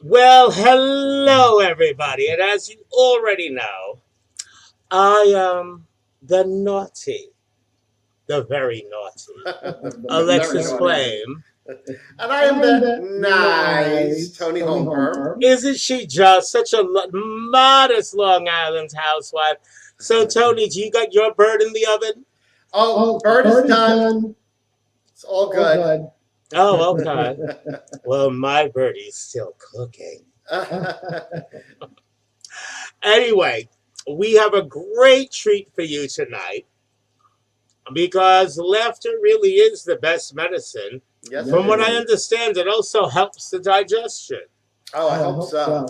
Well, hello, everybody. And as you already know, I am the naughty, the very naughty Very Alexis naughty. Flame. And I am the nice Tony Homeperm. Isn't she just such a modest Long Island housewife? So, Tony, do you got your bird in the oven? Oh, bird is done. It's all good. Oh, okay. Well, my birdie's still cooking. Anyway, we have a great treat for you tonight because laughter really is the best medicine. Yes, From it what is. I understand, it also helps the digestion. Oh, I hope so.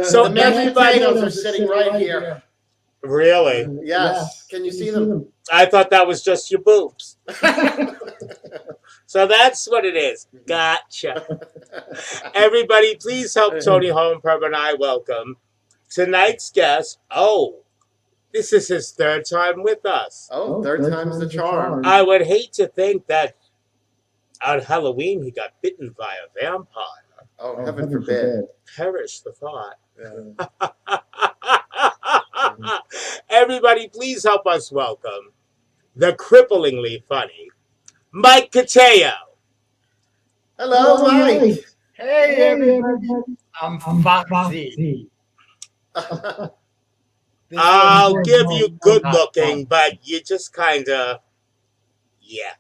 So The mashed everybody, potatoes are sitting right here. really? Yes. Can you see them? I thought that was just your boobs. So that's what it is. Gotcha. Everybody, please help Tony Homeperm and I welcome tonight's guest. Oh, this is his third time with us. Oh, third time's the charm. I would hate to think that on Halloween he got bitten by a vampire. Oh, heaven forbid. Perish the thought. Everybody, please help us welcome the cripplingly funny Mike Cotayo. Hello, Mike. Hey, everybody. I'm Foxy. I'll give you good looking, but you just kind of, yeah.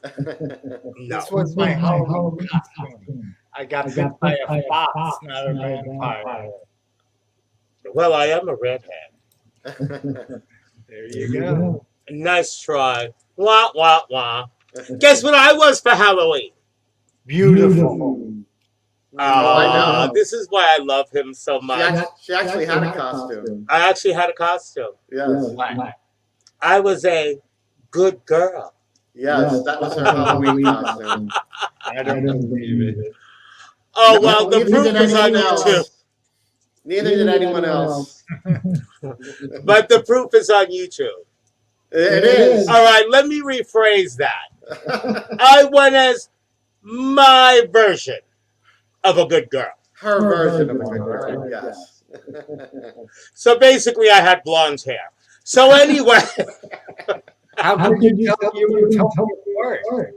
No. This was my Halloween costume. I got bit by a fox, not a vampire. Well, I am a redhead. There you go. Nice try. Wah, wah, wah. Guess what I was for Halloween? Beautiful. I know. This is why I love him so much. She actually had a costume. I actually had a costume. Yes. I was a good girl. Yes, that was her Halloween costume. I don't believe it. Oh, No, well, the neither proof did is on anyone YouTube. else. Neither did anyone else. But the proof is on YouTube. It is. All right, let me rephrase that. I went as my version of a good girl. Her version of a good girl, yes. So basically, I had blonde hair. So anyway, How could you tell you were Tony apart?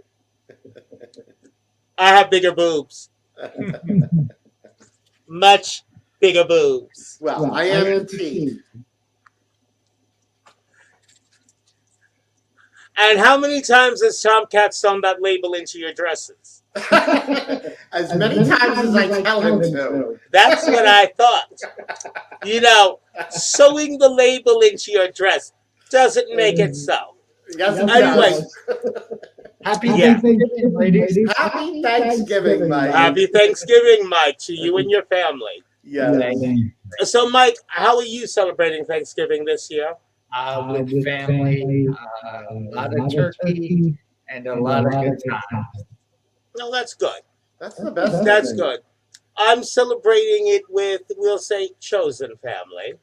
I have bigger boobs. Much bigger boobs. Well, I am petite. And how many times has Tomcat sewn that label into your dresses? As many times as I tell him to. That's what I thought. You know, sewing the label into your dress doesn't make it so. Yes, it Anyway. does. Happy Yeah. Thanksgiving, ladies. Happy Thanksgiving, Mike. Happy Thanksgiving, Mike, to you and your family. Yes. So, Mike, how are you celebrating Thanksgiving this year? With family, a lot of turkey, and a lot of good times. No, that's good. That's the best. That's thing. good. I'm celebrating it with, we'll say, chosen family.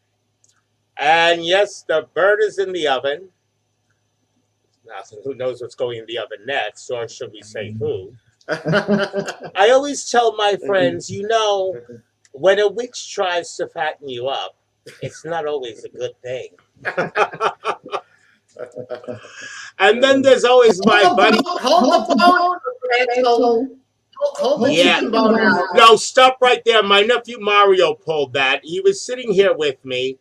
And yes, the bird is in the oven. Now, who knows what's going in the oven next, or should we say who? I always tell my friends, you know, when a witch tries to fatten you up, it's not always a good thing. And then there's always my buddy. Hold the phone, Rachel. Hold the Yeah. chicken bone out. No, stop right there. My nephew Mario pulled that. He was sitting here with me.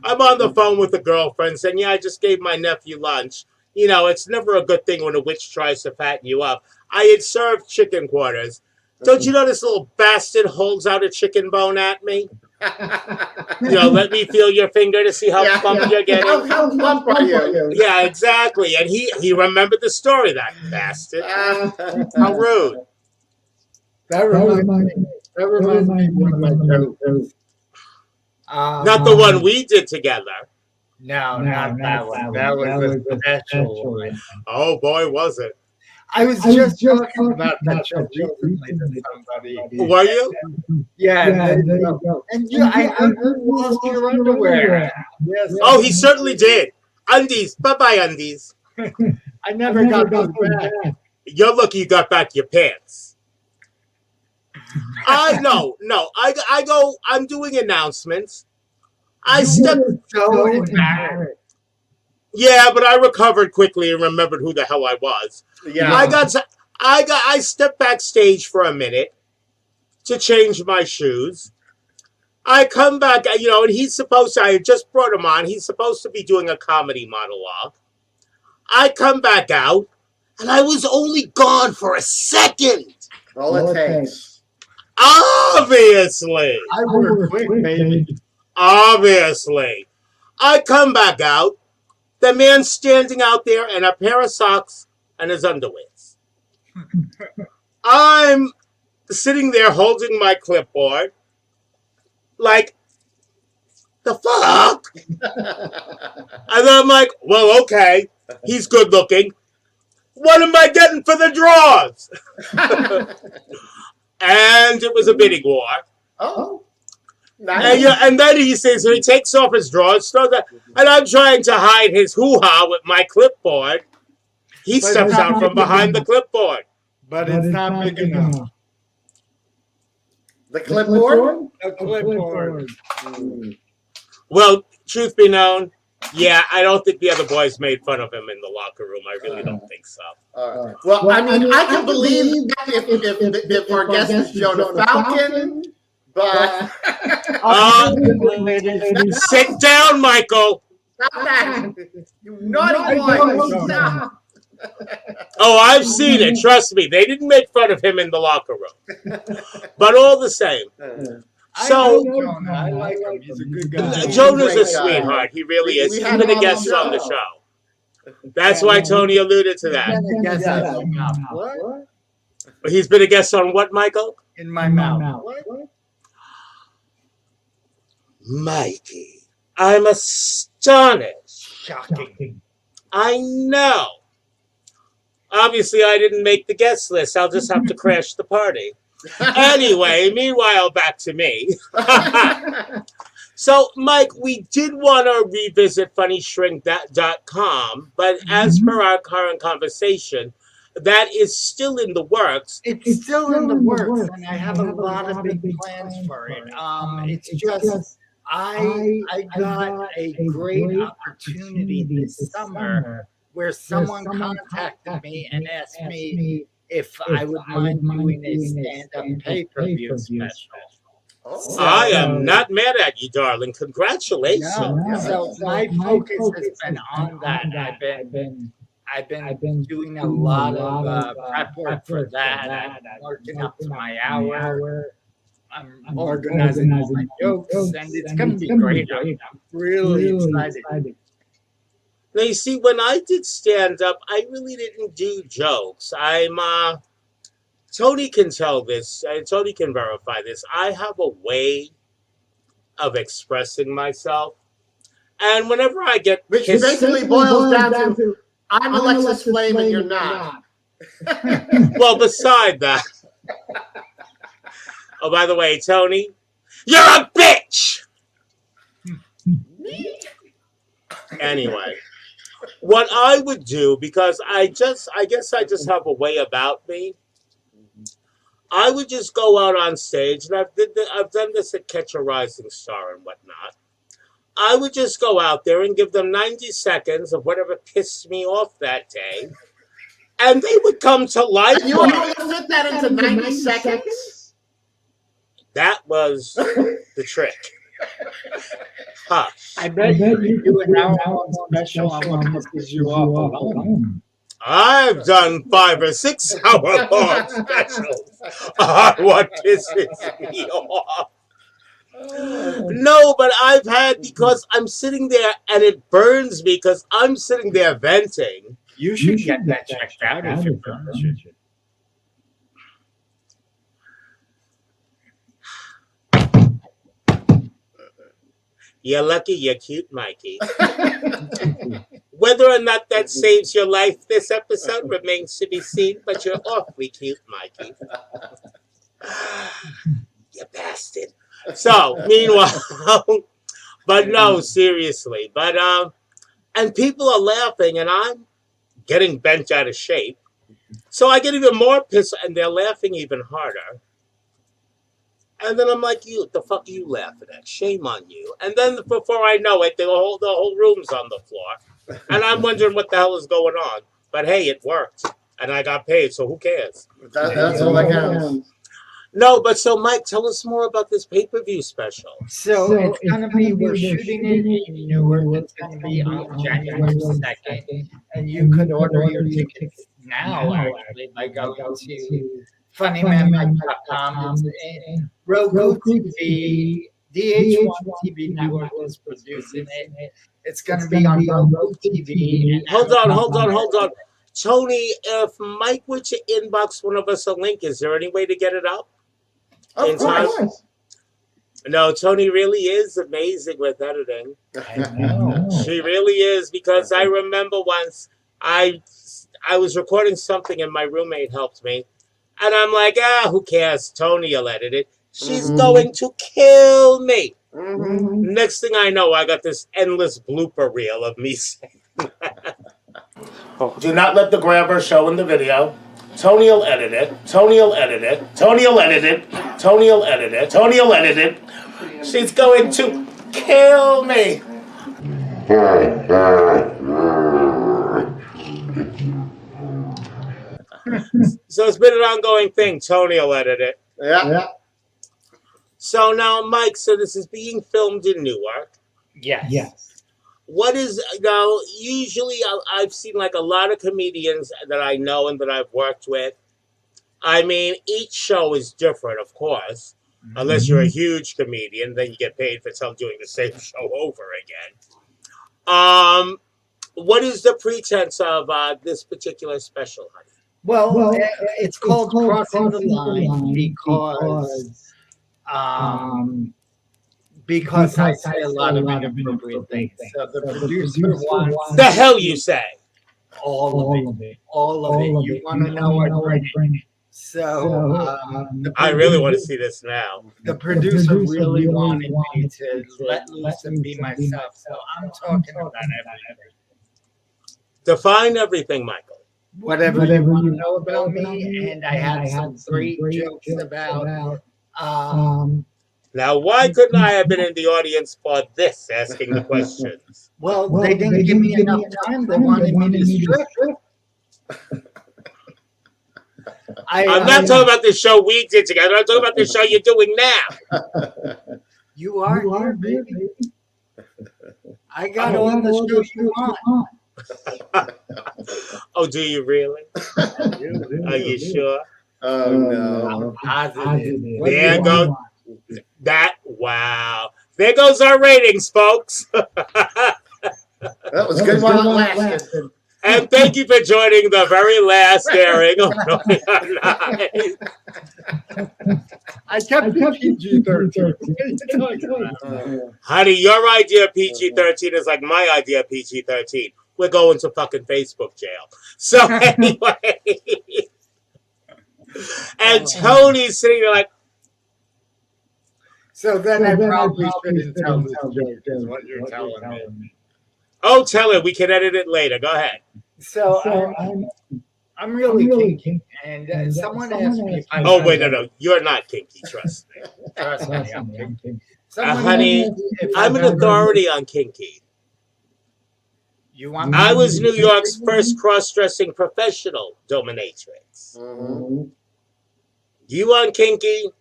I'm on the phone with a girlfriend saying, yeah, I just gave my nephew lunch. You know, it's never a good thing when a witch tries to fatten you up. I had served chicken quarters. Don't you know this little bastard holds out a chicken bone at me? You know, let me feel your finger to see how plump you're getting. How plump are you? Yeah, exactly. And he remembered the story, that bastard. How rude. That reminds me of one of my jokes. Not the one we did together. No, not that one. That was a special one. Oh, boy, was it. I was just talking about that show recently to somebody. Were you? Yeah, and I lost your underwear. Yes. Oh, he certainly did. Undies. Bye-bye, undies. I never got those back. You're lucky you got back your pants. I go. I'm doing announcements. I You step. were so embarrassed. Yeah, but I recovered quickly and remembered who the hell I was. Yeah. I stepped backstage for a minute to change my shoes. I come back, and he's supposed to. I had just brought him on. He's supposed to be doing a comedy monologue. I come back out, and I was only gone for a second. All it takes. Obviously. I work quick, baby. Obviously. I come back out. The man's standing out there in a pair of socks and his underwears. I'm sitting there holding my clipboard. Like, the fuck? And then I'm like, well, okay. He's good looking. What am I getting for the drawers? And it was a bidding war. Oh. Nice. And then he says, so he takes off his drawers, and I'm trying to hide his hoo-ha with my clipboard. He steps out from behind the clipboard. But it's not big enough. The clipboard? The clipboard. Well, truth be known, yeah, I don't think the other boys made fun of him in the locker room. I really don't think so. Well, I mean, I can believe if our guest is Jonah Falcon, but... Sit down, Michael. Stop that. You naughty boy. Stop. Oh, I've seen it. Trust me. They didn't make fun of him in the locker room. But all the same. So, Jonah. I like him. He's a good guy. Jonah's a sweetheart. He really is. He's been a guest on the show. That's why Toni alluded to that. What? He's been a guest on what, Michael? In my mouth. What? Mikey, I'm astonished. Shocking. I know. Obviously, I didn't make the guest list. I'll just have to crash the party. Anyway, meanwhile, back to me. So, Mike, we did want to revisit funnyshrink.com, but as per our current conversation, that is still in the works. It's still in the works, and I have a lot of big plans for it. It's just I got a great opportunity this summer where someone contacted me and asked me if I would mind doing a stand-up pay-per-view special. Oh. I am not mad at you, darling. Congratulations. So my focus has been on that. I've been doing a lot of prep work for that. I'm working up to my hour. I'm organizing all my jokes, and it's going to be great. I'm really excited. Now, you see, when I did stand-up, I really didn't do jokes. Toni can tell this. Toni can verify this. I have a way of expressing myself. And whenever I get... Which basically boils down to, I'm Alexis Flame and you're not. Well, beside that... Oh, by the way, Toni, you're a bitch! Anyway, what I would do, because I guess I just have a way about me, I would just go out on stage, and I've done this at Catch a Rising Star and whatnot. I would just go out there and give them 90 seconds of whatever pissed me off that day, and they would come to life. And you were able to fit that into 90 seconds? That was the trick. Huh. I bet you do an hour-long special on what pisses you off alone. I've done 5 or 6 hour-long specials on what pisses me off. No, but I've had, because I'm sitting there and it burns me because I'm sitting there venting. You should get that checked out if it burns you. You're lucky you're cute, Mikey. Whether or not that saves your life this episode remains to be seen, but you're awfully cute, Mikey. You bastard. So, meanwhile, but no, seriously. But, and people are laughing, and I'm getting bent out of shape. So I get even more pissed, and they're laughing even harder. And then I'm like, you, the fuck are you laughing at? Shame on you. And then before I know it, the whole room's on the floor. And I'm wondering what the hell is going on. But hey, it worked. And I got paid, so who cares? That's all that counts. No, but so Mike, tell us more about this pay-per-view special. So it's gonna be, we're shooting it in Newark. It's gonna be on January 2nd, and you could order your tickets now actually by going to funnymanmike.com. It's Roku TV, DH1 TV network is producing it. It's gonna be on Roku TV. And Hold on. Tony, if Mike were to inbox one of us a link, is there any way to get it up? Of course. No, Tony really is amazing with editing. I know. She really is, because I remember once I was recording something and my roommate helped me. And I'm like, who cares? Tony will edit it. She's going to kill me. Next thing I know, I got this endless blooper reel of me saying that. Do not let the grabber show in the video. Tony will edit it. Tony will edit it. Tony will edit it. Tony will edit it. Tony will edit it. She's going to kill me. So it's been an ongoing thing. Tony will edit it. Yeah. So now, Mike, so this is being filmed in Newark. Yes. What is, usually I've seen like a lot of comedians that I know and that I've worked with. I mean, each show is different, of course. Unless you're a huge comedian, then you get paid for doing the same show over again. What is the pretense of this particular special, honey? Well, it's called Crossing the Line because I say a lot of inappropriate things. So the producer wants The hell you say? all of it. You want to know what bring it. So I really want to see this now. the producer really wanted me to let loose and be myself. So I'm talking about everything. Define everything, Michael. Whatever you want to know about me, and I had some great jokes about. Now, why couldn't I have been in the audience for this, asking the questions? Well, they didn't give me enough time. They wanted me to strip. I'm not talking about the show we did together. I'm talking about the show you're doing now. You are here, baby. I got all the shows you want. Oh, do you really? Are you sure? Oh, no. I'm positive. There goes that. Wow. There goes our ratings, folks. That was good while it lasted. And thank you for joining the very last airing of Niiiiiice. I kept PG-13. Honey, your idea of PG-13 is like my idea of PG-13. We're going to fucking Facebook jail. So anyway. And Tony's sitting there like, So then I probably shouldn't tell this joke, is what you're telling me. oh, tell it. We can edit it later. Go ahead. So I'm really kinky, and someone asked me if I. Oh, wait, no. You're not kinky. Trust me. Trust me, I'm kinky. Honey, I'm an authority on kinky. You want? I was New York's first cross-dressing professional dominatrix. You want kinky?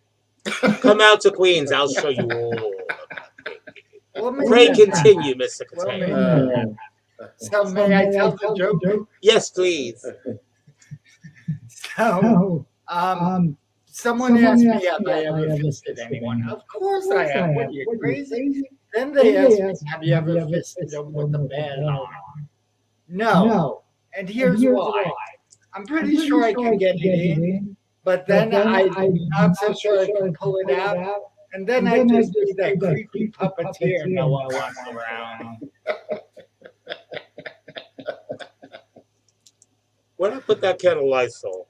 Come out to Queens. I'll show you all about kinky. Pray continue, Mr. Cotayo. So may I tell the joke? Yes, please. So, someone asked me if I ever fisted anyone. Of course I have. What, you crazy? Then they asked me, have you ever fisted them with a bad arm? No. And here's why. I'm pretty sure I can get it in, but then I'm not so sure I can pull it out. And then I just do that creepy puppeteer no one wants around. Where'd I put that can of Lysol?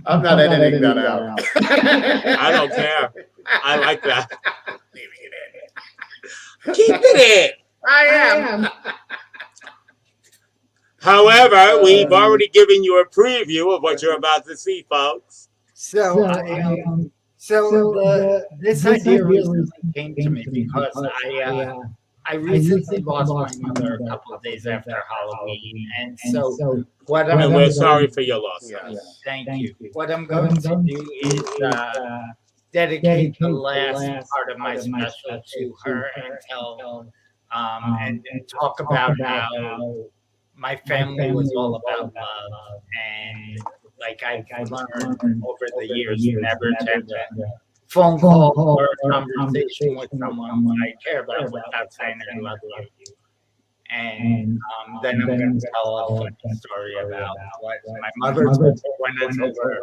I'm not editing that out. I don't care. I like that. Keep it in. I am. However, we've already given you a preview of what you're about to see, folks. This idea recently came to me because I recently lost my mother a couple of days after Halloween, and so what I'm And we're sorry for your loss. Yes. thank you. What I'm going to do is dedicate the last part of my special to her and tell and talk about how my family was all about love, and like I've learned over the years never to have a phone call or a conversation with someone I care about without saying I love you. And then I'm going to tell a funny story about what my mother told me when it's over.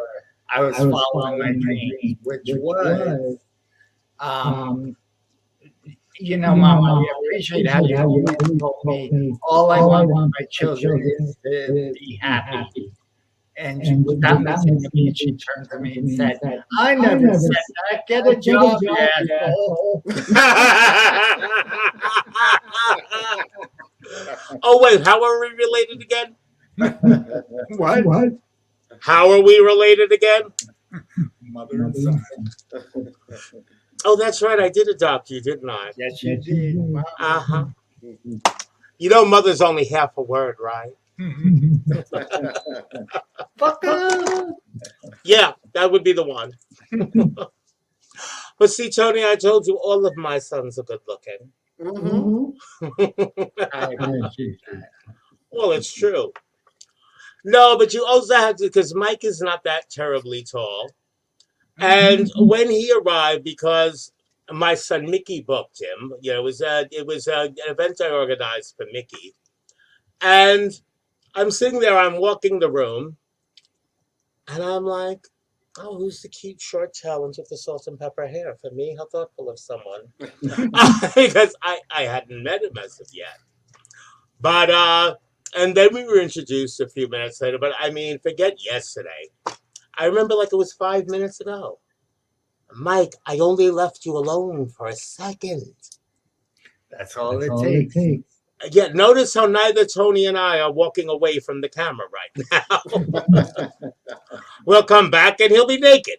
I was following my dreams, which was, Mom, I appreciate how you always told me all I want for my children is to be happy. And without missing a beat, she turned to me and said, I never said that. Get a job, you asshole. Oh, wait, how are we related again? What? How are we related again? Mother and son. Oh, that's right. I did adopt you, didn't I? Yes, you did. Wow. Uh-huh. You know mother's only half a word, right? Fuck up. Yeah, that would be the one. But see, Tony, I told you all of my sons are good looking. I appreciate that. Well, it's true. No, but you also have to, because Mike is not that terribly tall. And when he arrived, because my son Mickey booked him, it was an event I organized for Mickey. And I'm sitting there, I'm walking the room, and I'm like, oh, who's the cute short talent with the salt and pepper hair? For me, how thoughtful of someone. Because I hadn't met him as of yet. But, and then we were introduced a few minutes later, but I mean, forget yesterday. I remember like it was 5 minutes ago. Mike, I only left you alone for a second. That's all it takes. Yeah, notice how neither Tony and I are walking away from the camera right now. We'll come back and he'll be naked.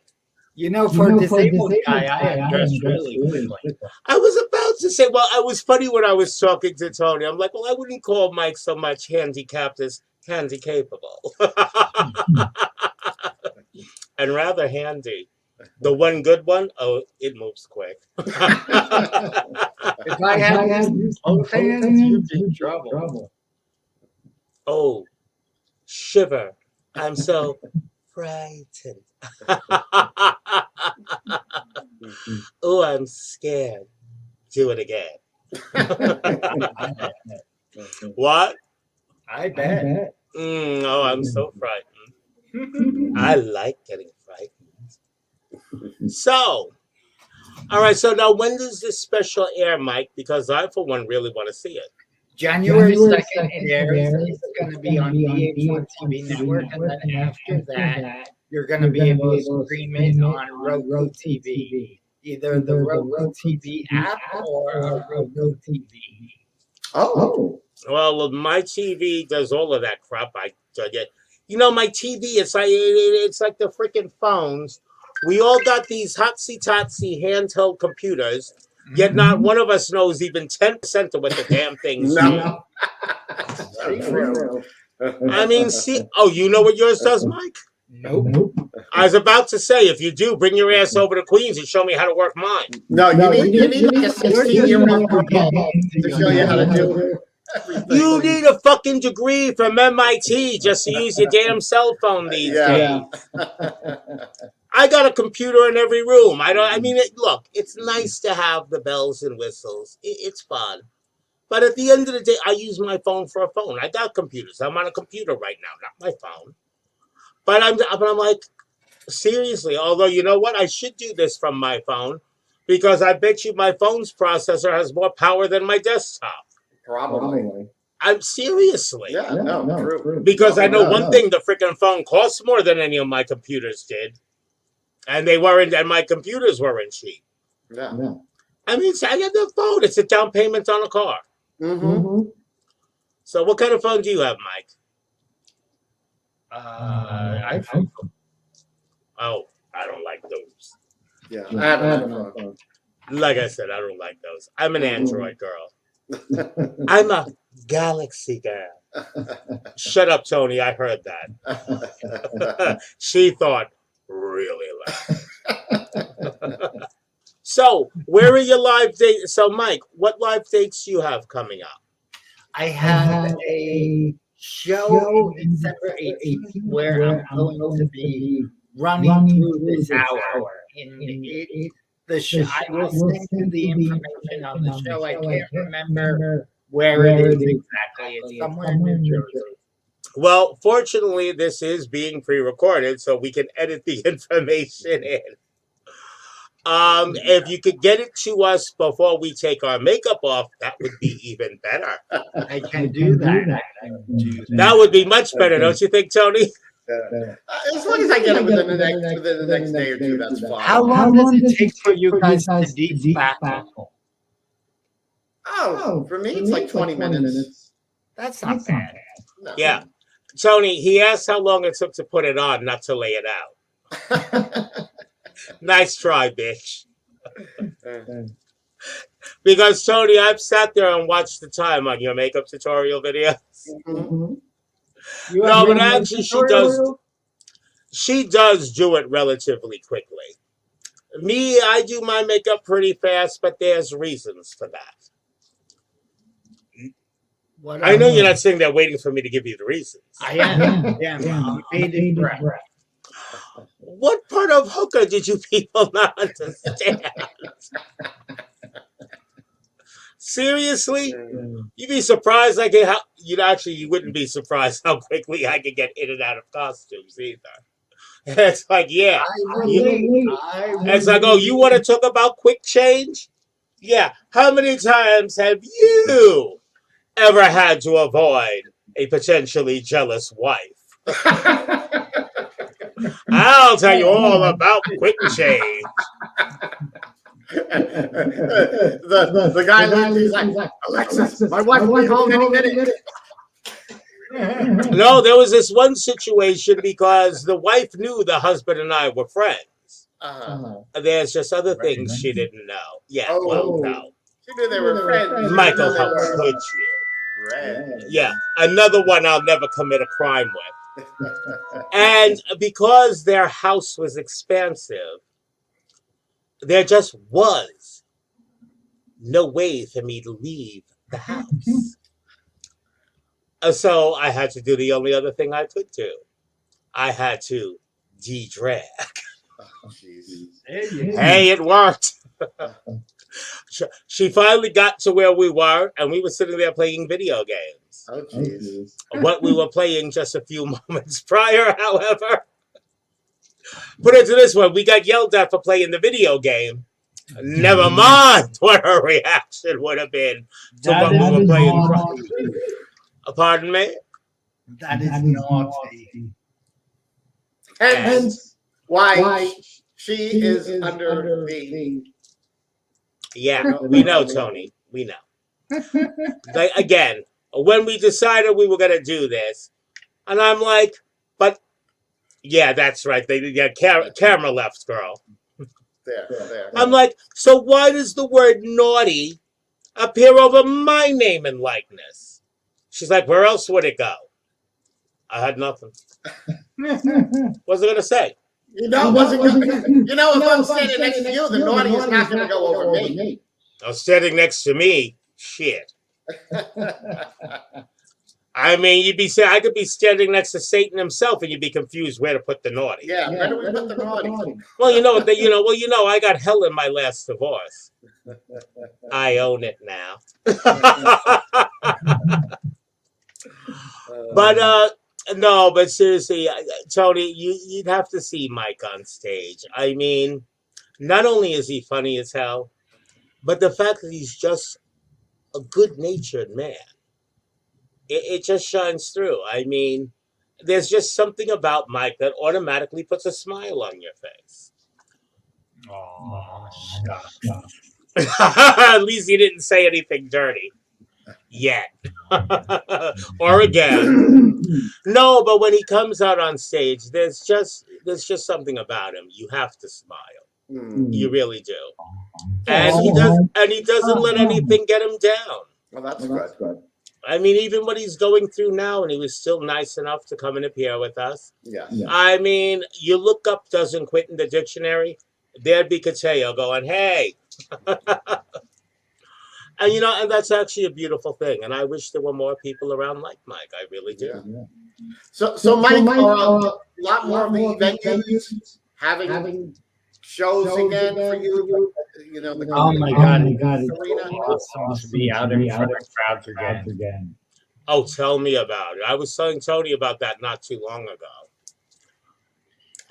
For a disabled guy, I am dressed really quickly. I was about to say, well, it was funny when I was talking to Tony. I'm like, well, I wouldn't call Mike so much handicapped as handy capable. And rather handy. The one good one, oh, it moves quick. If I had both hands, you'd be in trouble. Oh, shiver. I'm so frightened. Oh, I'm scared. Do it again. What? I bet. Oh, I'm so frightened. I like getting frightened. So, all right. So now, when does this special air, Mike? Because I, for one, really want to see it. January 2nd, it airs. It's going to be on VH1 TV network, and then after that, you're going to be able to stream it on Roku TV, either the Roku TV app or a Roku TV. Oh. Well, my TV does all of that crap. I get. My TV. It's like the freaking phones. We all got these hotsy-totsy handheld computers, yet not one of us knows even 10% of what the damn things do. I mean, see, oh, you know what yours does, Mike? Nope. I was about to say, if you do, bring your ass over to Queens and show me how to work mine. No, you need like a 16-year-old to show you how to do it. You need a fucking degree from MIT just to use your damn cell phone these days. I got a computer in every room. Look, it's nice to have the bells and whistles. It's fun. But at the end of the day, I use my phone for a phone. I got computers. I'm on a computer right now, not my phone. But I'm like, seriously, although you know what? I should do this from my phone because I bet you my phone's processor has more power than my desktop. Probably. I'm seriously. Yeah, no, true. Because I know one thing, the freaking phone costs more than any of my computers did. And my computers weren't cheap. Yeah. I mean, I got the phone. It's a down payment on a car. Mm-hmm. So what kind of phone do you have, Mike? iPhone. Oh, I don't like those. Yeah, I don't know. Like I said, I don't like those. I'm an Android girl. I'm a Galaxy girl. Shut up, Toni. I heard that. She thought really loud. So, where are your live dates? So, Mike, what live dates do you have coming up? I have a show in December 18th where I'm going to be running through this hour. I will send you the information on the show. I can't remember where it is exactly. It's somewhere in New Jersey. Well, fortunately, this is being pre-recorded, so we can edit the information in. If you could get it to us before we take our makeup off, that would be even better. I can do that. That would be much better, don't you think, Toni? As long as I get it within the next day or two, that's fine. How long does it take for you guys to de-spackle? Oh, for me, it's like 20 minutes. That's not bad. No. Yeah. Toni, he asked how long it took to put it on, not to lay it out. Nice try, bitch. Because, Toni, I've sat there and watched the time on your makeup tutorial videos. Mm-hmm. No, but actually she does do it relatively quickly. Me, I do my makeup pretty fast, but there's reasons for that. I know you're not sitting there waiting for me to give you the reasons. I am. I'm bated breath. What part of hooker did you people not understand? Seriously? You'd be surprised you wouldn't be surprised how quickly I could get in and out of costumes either. It's like, yeah. It's like, oh, you want to talk about quick change? Yeah. How many times have you ever had to avoid a potentially jealous wife? I'll tell you all about quick change. The guy he's like, Alexis, my wife will be home any minute. No, there was this one situation because the wife knew the husband and I were friends. There's just other things she didn't know. Yeah, no. She knew they were friends. Michael, how could you? Friends. Yeah, another one I'll never commit a crime with. And because their house was expansive, there just was no way for me to leave the house. So I had to do the only other thing I could do. I had to de-drag. Oh, hey, it worked. She finally got to where we were, and we were sitting there playing video games. Oh, jeez. What we were playing just a few moments prior, however. Put it to this way, we got yelled at for playing the video game. Never mind what her reaction would have been to what we were playing. Pardon me? That is naughty. And why she is under the... Yeah, we know, Toni. We know. Like, again, when we decided we were going to do this, and I'm like, but, yeah, that's right. Camera left, girl. There. I'm like, so why does the word naughty appear over my name and likeness? She's like, where else would it go? I had nothing. What's I going to say? If I'm standing next to you, the naughty is not going to go over me. Oh, standing next to me? Shit. I mean, I could be standing next to Satan himself, and you'd be confused where to put the naughty. Yeah, where do we put the naughty? Well, I got hell in my last divorce. I own it now. But seriously, Toni, you'd have to see Mike on stage. I mean, not only is he funny as hell, but the fact that he's just a good-natured man. It just shines through. I mean, there's just something about Mike that automatically puts a smile on your face. Oh, stop. At least he didn't say anything dirty. yet. Or again. No, but when he comes out on stage, there's just something about him. You have to smile. You really do. And he doesn't let anything get him down. Well, that's good. I mean, even what he's going through now, and he was still nice enough to come and appear with us. Yeah. I mean, you look up "doesn't quit" in the dictionary, there'd be Cotayo going, "Hey," and and that's actually a beautiful thing. And I wish there were more people around like Mike. I really do. Yeah. So Mike, a lot more of the venues having shows again for you. Oh my God! It's awesome to be out in front of crowds again. Oh, tell me about it. I was telling Toni about that not too long ago.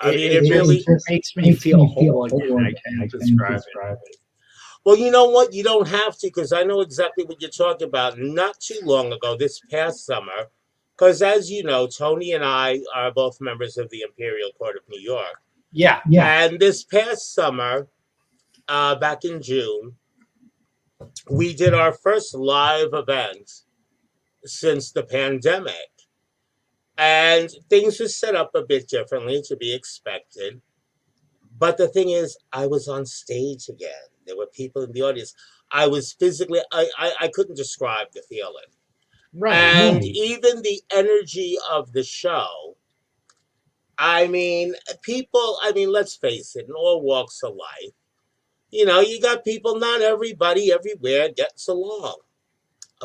I mean, it really makes me feel whole again. I can't describe it. Well, you know what? You don't have to, because I know exactly what you're talking about. Not too long ago, this past summer, because as you know, Toni and I are both members of the Imperial Court of New York. Yeah. And this past summer, back in June, we did our first live event since the pandemic. And things were set up a bit differently, to be expected. But the thing is, I was on stage again. There were people in the audience. I was physically, I couldn't describe the feeling. Right. And even the energy of the show, I mean, people, let's face it, in all walks of life, you got people, not everybody everywhere gets along.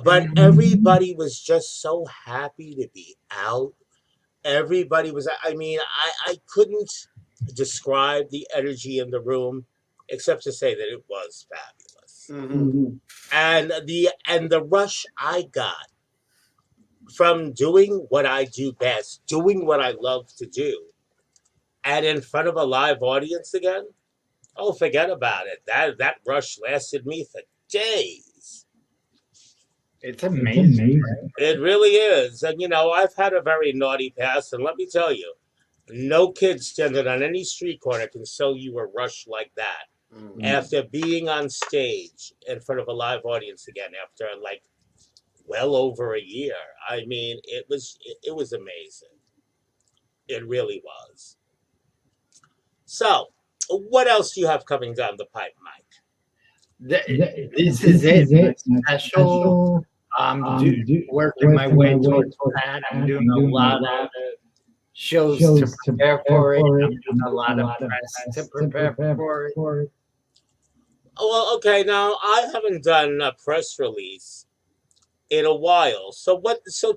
But everybody was just so happy to be out. Everybody was, I couldn't describe the energy in the room except to say that it was fabulous. And the rush I got from doing what I do best, doing what I love to do, and in front of a live audience again, oh, forget about it. That rush lasted me for days. It's amazing. It really is. And I've had a very naughty past, and let me tell you, no kid standing on any street corner can sell you a rush like that after being on stage in front of a live audience again after well over a year. I mean, it was amazing. It really was. So, what else do you have coming down the pipe, Mike? This is it. Special. Working my way towards that. I'm doing a lot of shows to prepare for it. I'm doing a lot of press to prepare for it. Well, okay. Now I haven't done a press release in a while. So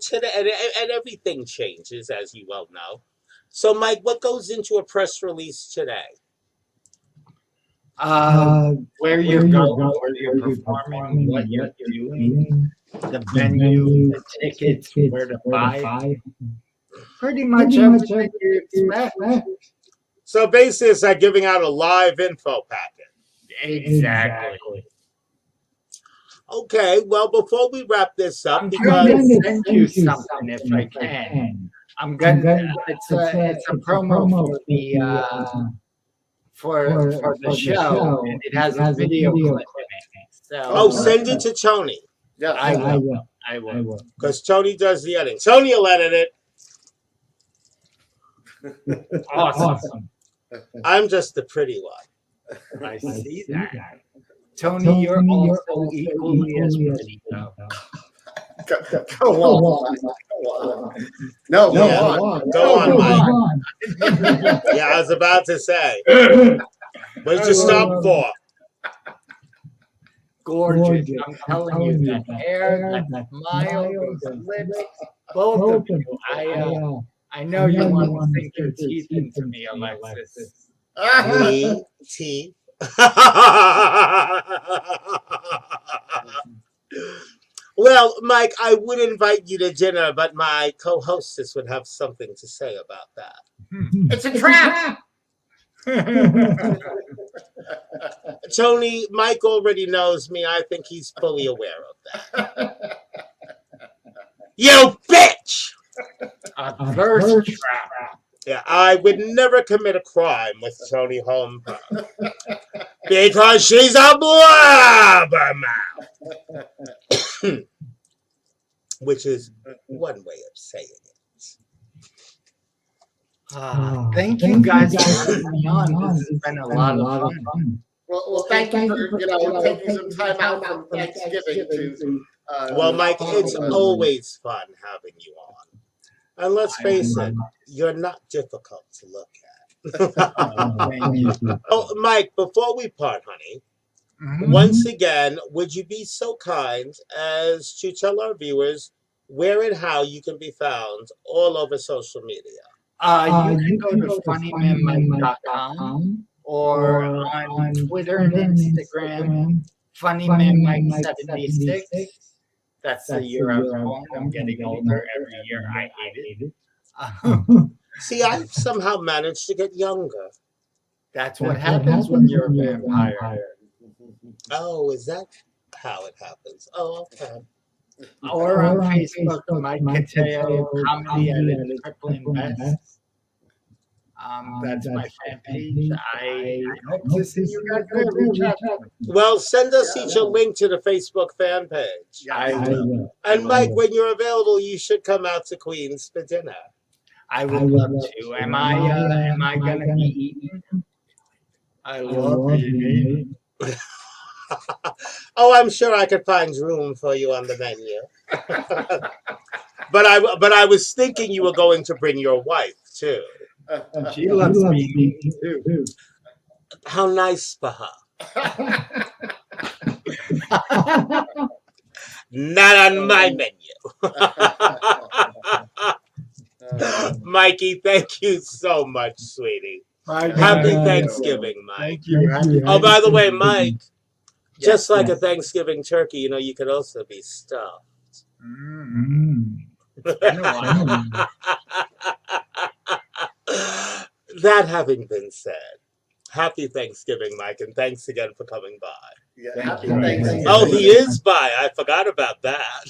today, and everything changes, as you well know. So, Mike, what goes into a press release today? Where you're going, where you're performing, what you're doing, the venue, the tickets, where to buy. Pretty much everything you expect. So basically, it's like giving out a live info packet. Exactly. Okay, well, before we wrap this up, I'm going to send you something if I can. I'm gonna. It's a promo for the for the show, and it has a video clip in it. So, send it to Toni. Yeah, I will. Because Toni does the editing. Toni will edit it. Awesome. I'm just the pretty one. I see that. Toni, you're also equally as pretty, though. Go on. No, go on, Mike. Yeah, I was about to say. What did you stop for? Gorgeous. I'm telling you, that hair, that smile, those lips, both of you. I know you want to sink your teeth into me, Alexis. Teeth. Well, Mike, I would invite you to dinner, but my co-hostess would have something to say about that. It's a trap! Toni, Mike already knows me. I think he's fully aware of that. You bitch! A thirst trap. Yeah, I would never commit a crime with Toni Homeperm. Because she's a blabbermouth. which is one way of saying it. Thank you guys for having me on. This has been a lot of fun. Well, thank you for taking some time out from Thanksgiving to. Well, Mike, hop on it's with us. always fun having you on. And let's face it, you're not difficult to look at. Thank you. Oh, Mike, before we part, honey, Mhm. once again, would you be so kind as to tell our viewers where and how you can be found all over social media? You can go to funnymanmike.com or on Twitter and Instagram, funnymanmike76. That's the year I was born. I'm getting older every year. I hate it. See, I've somehow managed to get younger. That's what happens when you're a vampire. Oh, is that how it happens? Oh, okay. Or on Facebook, Mike Cotayo Comedy at its crippling best. That's my fan page. I hope to see you guys there. Reach out. Well, send us each a link to the Facebook fan page. I will. And Mike, when you're available, you should come out to Queens for dinner. I would love to. Am I gonna be eaten? I love eating. Oh, I'm sure I could find room for you on the menu. But I was thinking you were going to bring your wife too. She loves being eaten too. How nice for her. Not on my menu. Mikey, thank you so much, sweetie. Happy Thanksgiving, Mike. Thank you. Oh, by the way, Mike, just like a Thanksgiving turkey, you can also be stuffed. That having been said, happy Thanksgiving, Mike, and thanks again for coming by. Yeah, happy Thanksgiving. Oh, he is by. I forgot about that.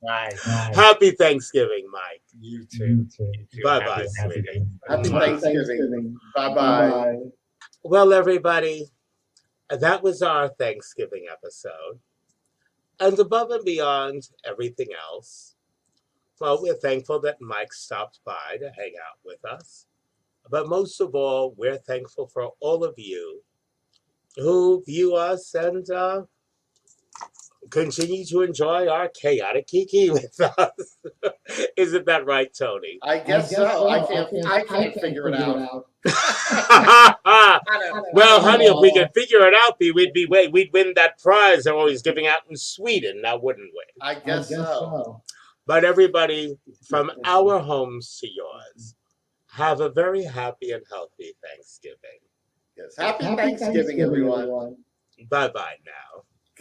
Nice. Happy Thanksgiving, Mike. You too. Bye-bye, sweetie. Happy Thanksgiving. Bye-bye. Well, everybody, that was our Thanksgiving episode. And above and beyond everything else, well, we're thankful that Mike stopped by to hang out with us. But most of all, we're thankful for all of you who view us and continue to enjoy our chaotic kiki with us. Isn't that right, Toni? I guess so. I can't figure it out. Well, honey, if we could figure it out, we'd win that prize they're always giving out in Sweden, now wouldn't we? I guess so. But everybody, from our homes to yours, have a very happy and healthy Thanksgiving. Yes. Happy Thanksgiving, everyone. Bye-bye now.